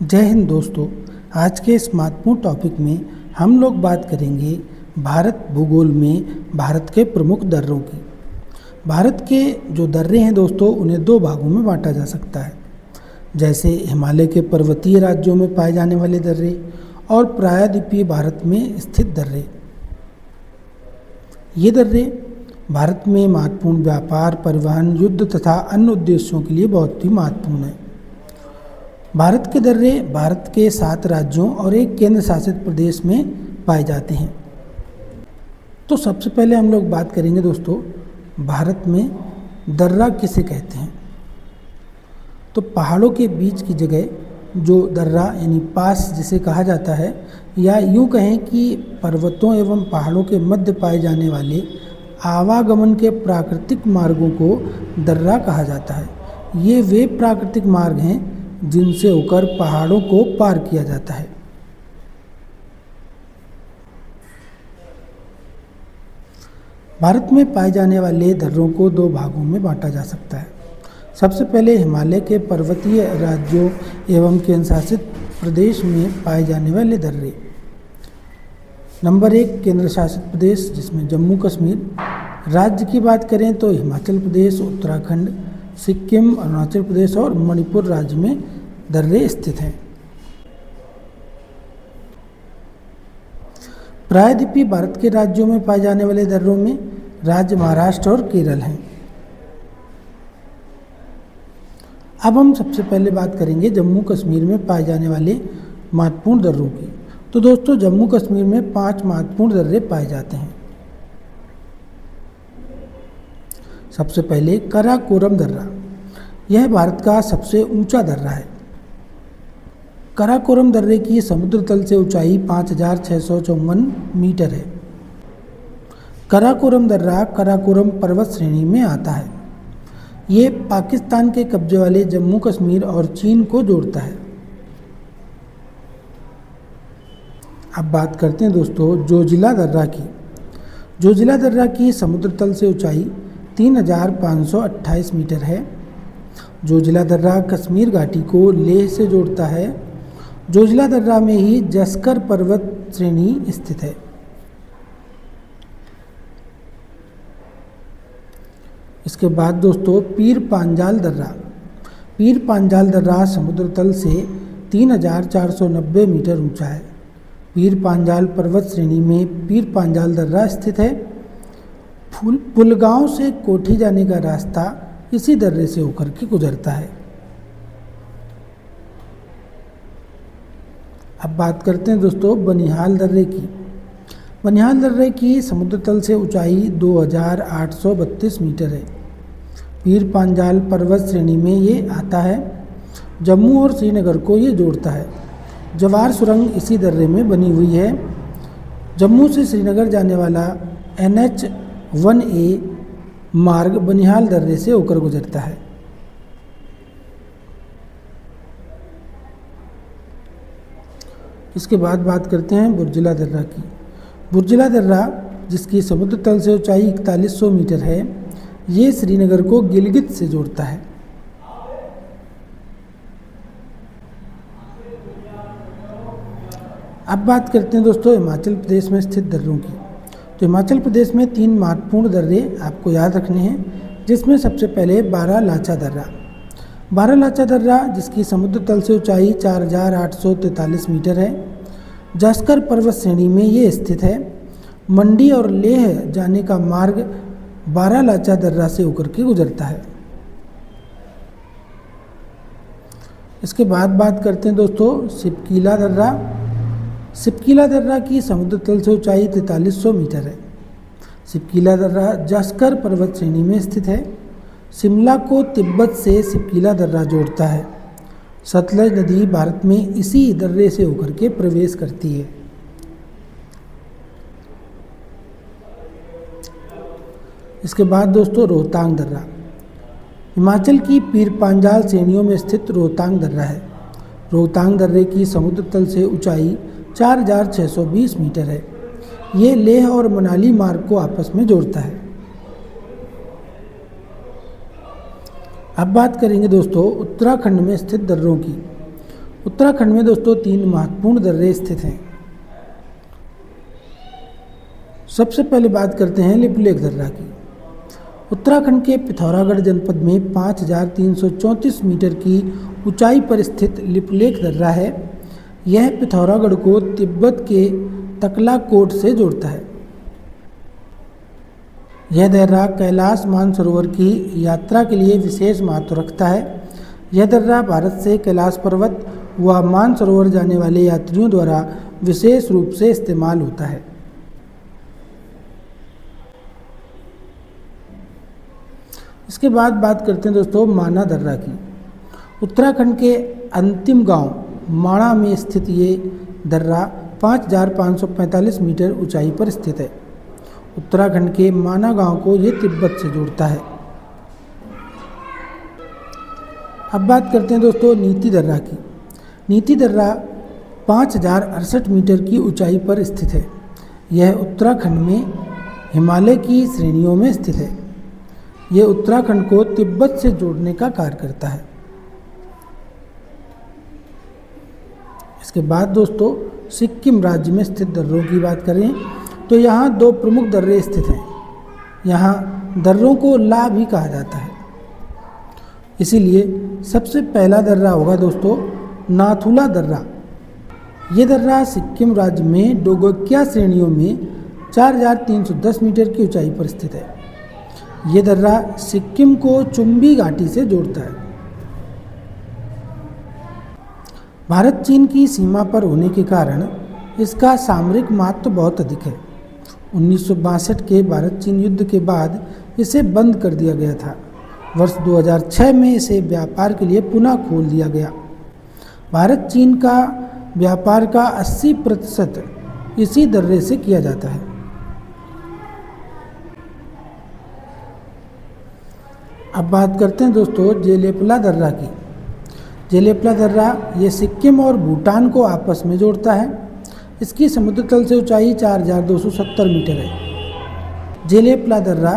जय हिंद दोस्तों। आज के इस महत्वपूर्ण टॉपिक में हम लोग बात करेंगे भारत भूगोल में भारत के प्रमुख दर्रों की। भारत के जो दर्रे हैं दोस्तों, उन्हें दो भागों में बांटा जा सकता है, जैसे हिमालय के पर्वतीय राज्यों में पाए जाने वाले दर्रे और प्रायद्वीपीय भारत में स्थित दर्रे। ये दर्रे भारत में महत्वपूर्ण व्यापार, परिवहन, युद्ध तथा अन्य उद्देश्यों के लिए बहुत ही महत्वपूर्ण है। भारत के दर्रे भारत के 7 राज्यों और एक केंद्र शासित प्रदेश में पाए जाते हैं। तो सबसे पहले हम लोग बात करेंगे दोस्तों, भारत में दर्रा किसे कहते हैं। तो पहाड़ों के बीच की जगह जो दर्रा यानी पास जिसे कहा जाता है, या यूँ कहें कि पर्वतों एवं पहाड़ों के मध्य पाए जाने वाले आवागमन के प्राकृतिक मार्गों को दर्रा कहा जाता है। ये वे प्राकृतिक मार्ग हैं जिनसे होकर पहाड़ों को पार किया जाता है। भारत में पाए जाने वाले दर्रों को 2 भागों में बांटा जा सकता है। सबसे पहले हिमालय के पर्वतीय राज्यों एवं केंद्र शासित प्रदेश में पाए जाने वाले दर्रे। नंबर 1 केंद्र शासित प्रदेश, जिसमें जम्मू कश्मीर। राज्य की बात करें तो हिमाचल प्रदेश, उत्तराखंड, सिक्किम, अरुणाचल प्रदेश और मणिपुर राज्य में दर्रे स्थित हैं। प्रायद्वीपीय भारत के राज्यों में पाए जाने वाले दर्रों में राज्य महाराष्ट्र और केरल हैं। अब हम सबसे पहले बात करेंगे जम्मू कश्मीर में पाए जाने वाले महत्वपूर्ण दर्रों की। तो दोस्तों, जम्मू कश्मीर में 5 महत्वपूर्ण दर्रे पाए जाते हैं। सबसे पहले कराकोरम दर्रा। यह भारत का सबसे ऊंचा दर्रा है। कराकोरम दर्रे की समुद्र तल से ऊंचाई 5654 मीटर है। कराकोरम दर्रा कराकोरम पर्वत श्रेणी में आता है। ये पाकिस्तान के कब्जे वाले जम्मू कश्मीर और चीन को जोड़ता है। अब बात करते हैं दोस्तों जोजिला दर्रा की। जोजिला दर्रा की समुद्र तल से ऊंचाई 3528 मीटर है। जोजिला दर्रा कश्मीर घाटी को लेह से जोड़ता है। जोजिला दर्रा में ही जस्कर पर्वत श्रेणी स्थित है। इसके बाद दोस्तों पीर पांजाल दर्रा। पीर पांजाल दर्रा समुद्र तल से 3490 मीटर ऊंचा है। पीर पांजाल पर्वत श्रेणी में पीर पांजाल दर्रा स्थित है। पुलगांव से कोठी जाने का रास्ता इसी दर्रे से होकर के गुजरता है। अब बात करते हैं दोस्तों बनिहाल दर्रे की। बनिहाल दर्रे की समुद्र तल से ऊंचाई 2832 मीटर है। पीर पांजाल पर्वत श्रेणी में ये आता है। जम्मू और श्रीनगर को ये जोड़ता है। जवार सुरंग इसी दर्रे में बनी हुई है। जम्मू से श्रीनगर जाने वाला NH-1A मार्ग बनिहाल दर्रे से होकर गुजरता है। इसके बाद बात करते हैं बुर्जिला दर्रा की। बुर्जिला दर्रा, जिसकी समुद्र तल से ऊंचाई 4100 मीटर है, ये श्रीनगर को गिलगित से जोड़ता है। अब बात करते हैं दोस्तों हिमाचल प्रदेश में स्थित दर्रों की। तो हिमाचल प्रदेश में 3 महत्वपूर्ण दर्रे आपको याद रखने हैं, जिसमें सबसे पहले बारालाचा दर्रा। बारालाचा दर्रा, जिसकी समुद्र तल से ऊंचाई 4843 मीटर है, जस्कर पर्वत श्रेणी में ये स्थित है। मंडी और लेह जाने का मार्ग बारालाचा दर्रा से होकर के गुजरता है। इसके बाद बात करते हैं दोस्तों सिपकीला दर्रा। सिपकीला दर्रा की समुद्र तल से ऊंचाई 4300 मीटर है। सिपकीला दर्रा जस्कर पर्वत श्रेणी में स्थित है। शिमला को तिब्बत से सिपकीला दर्रा जोड़ता है। सतलज नदी भारत में इसी दर्रे से होकर के प्रवेश करती है। इसके बाद दोस्तों रोहतांग दर्रा। हिमाचल की पीर पांजाल श्रेणियों में स्थित रोहतांग दर्रा है। रोहतांग दर्रे की समुद्र तल से ऊंचाई 4620 मीटर है। ये लेह और मनाली मार्ग को आपस में जोड़ता है। अब बात करेंगे दोस्तों उत्तराखंड में स्थित दर्रों की। उत्तराखंड में दोस्तों 3 महत्वपूर्ण दर्रे स्थित हैं। सबसे पहले बात करते हैं लिपुलेख दर्रा की। उत्तराखंड के पिथौरागढ़ जनपद में 5334 मीटर की ऊंचाई पर स्थित लिपुलेख दर्रा है। यह पिथौरागढ़ को तिब्बत के तकलाकोट से जोड़ता है। यह दर्रा कैलाश मानसरोवर की यात्रा के लिए विशेष महत्व रखता है। यह दर्रा भारत से कैलाश पर्वत व मानसरोवर जाने वाले यात्रियों द्वारा विशेष रूप से इस्तेमाल होता है। इसके बाद बात करते हैं दोस्तों माना दर्रा की। उत्तराखंड के अंतिम गांव माणा में स्थित ये दर्रा 5545 मीटर ऊंचाई पर स्थित है। उत्तराखंड के माना गांव को ये तिब्बत से जोड़ता है। अब बात करते हैं दोस्तों नीति दर्रा की। नीति दर्रा 5068 मीटर की ऊंचाई पर स्थित है। यह उत्तराखंड में हिमालय की श्रेणियों में स्थित है। यह उत्तराखंड को तिब्बत से जोड़ने का कार्य करता है। इसके बाद दोस्तों सिक्किम राज्य में स्थित दर्रों की बात करें तो यहाँ 2 प्रमुख दर्रे स्थित हैं। यहाँ दर्रों को ला भी कहा जाता है। इसीलिए सबसे पहला दर्रा होगा दोस्तों नाथुला दर्रा। ये दर्रा सिक्किम राज्य में डोगोक्या श्रेणियों में 4310 मीटर की ऊंचाई पर स्थित है। ये दर्रा सिक्किम को चुम्बी घाटी से जोड़ता है। भारत चीन की सीमा पर होने के कारण इसका सामरिक महत्व बहुत अधिक है। 1962 के भारत चीन युद्ध के बाद इसे बंद कर दिया गया था। वर्ष 2006 में इसे व्यापार के लिए पुनः खोल दिया गया। भारत चीन का व्यापार का 80% इसी दर्रे से किया जाता है। अब बात करते हैं दोस्तों जेलेपला दर्रा की। जेलेपला दर्रा ये सिक्किम और भूटान को आपस में जोड़ता है। इसकी समुद्र तल से ऊंचाई 4270 मीटर है। जेलेपला दर्रा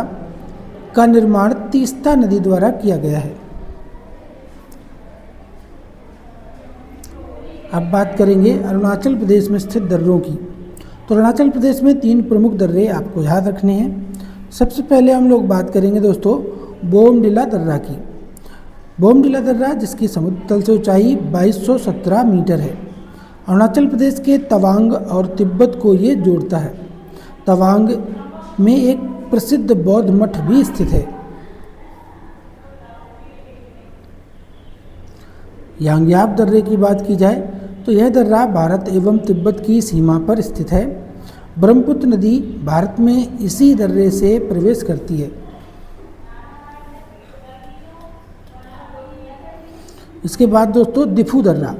का निर्माण तीस्ता नदी द्वारा किया गया है। अब बात करेंगे अरुणाचल प्रदेश में स्थित दर्रों की। तो अरुणाचल प्रदेश में 3 प्रमुख दर्रे आपको याद रखने हैं। सबसे पहले हम लोग बात करेंगे दोस्तों बोमडिला दर्रा की। बोमडिला दर्रा जिसकी समुद्र तल से ऊंचाई 2217 मीटर है। अरुणाचल प्रदेश के तवांग और तिब्बत को ये जोड़ता है। तवांग में एक प्रसिद्ध बौद्ध मठ भी स्थित है। यांग्याप दर्रे की बात की जाए तो यह दर्रा भारत एवं तिब्बत की सीमा पर स्थित है। ब्रह्मपुत्र नदी भारत में इसी दर्रे से प्रवेश करती है। इसके बाद दोस्तों दिफू दर्रा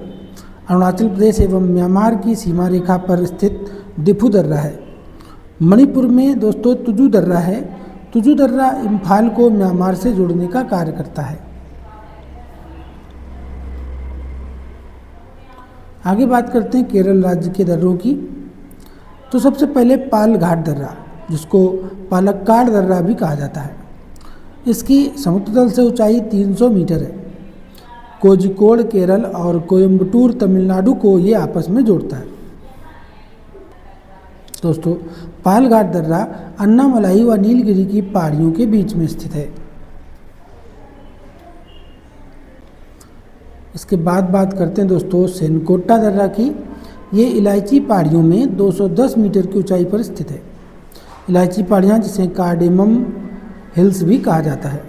अरुणाचल प्रदेश एवं म्यांमार की सीमा रेखा पर स्थित दिफू दर्रा है। मणिपुर में दोस्तों तुजू दर्रा है। तुजू दर्रा इम्फाल को म्यांमार से जोड़ने का कार्य करता है। आगे बात करते हैं केरल राज्य के दर्रों की। तो सबसे पहले पालघाट दर्रा जिसको पालक्काड दर्रा भी कहा जाता है। इसकी समुद्र तल से ऊंचाई 300 मीटर है। कोझिकोड केरल और कोयम्बटूर तमिलनाडु को ये आपस में जोड़ता है। दोस्तों पालघाट दर्रा अन्नामलाई व नीलगिरी की पहाड़ियों के बीच में स्थित है। इसके बाद बात करते हैं दोस्तों सेनकोट्टा दर्रा की। ये इलायची पहाड़ियों में 210 मीटर की ऊंचाई पर स्थित है। इलायची पहाड़ियाँ जिसे कार्डेमम हिल्स भी कहा जाता है।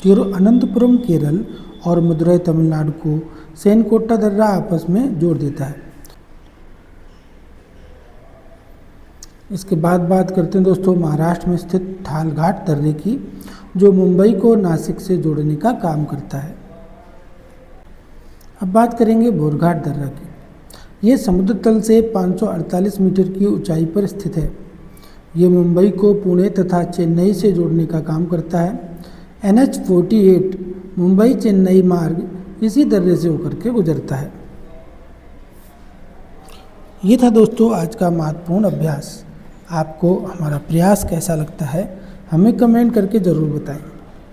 तिरुअनंतपुरम केरल और मदुरई तमिलनाडु को सेनकोट्टा दर्रा आपस में जोड़ देता है। इसके बाद बात करते हैं दोस्तों महाराष्ट्र में स्थित थालघाट दर्रे की जो मुंबई को नासिक से जोड़ने का काम करता है। अब बात करेंगे बोरघाट दर्रा की। ये समुद्र तल से 548 मीटर की ऊंचाई पर स्थित है। ये मुंबई को पुणे तथा चेन्नई से जोड़ने का काम करता है। NH48 मुंबई चेन्नई मार्ग इसी दर्रे से होकर के गुजरता है। ये था दोस्तों आज का महत्वपूर्ण अभ्यास। आपको हमारा प्रयास कैसा लगता है हमें कमेंट करके ज़रूर बताएं।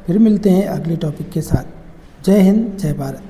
फिर मिलते हैं अगले टॉपिक के साथ। जय हिंद, जय भारत।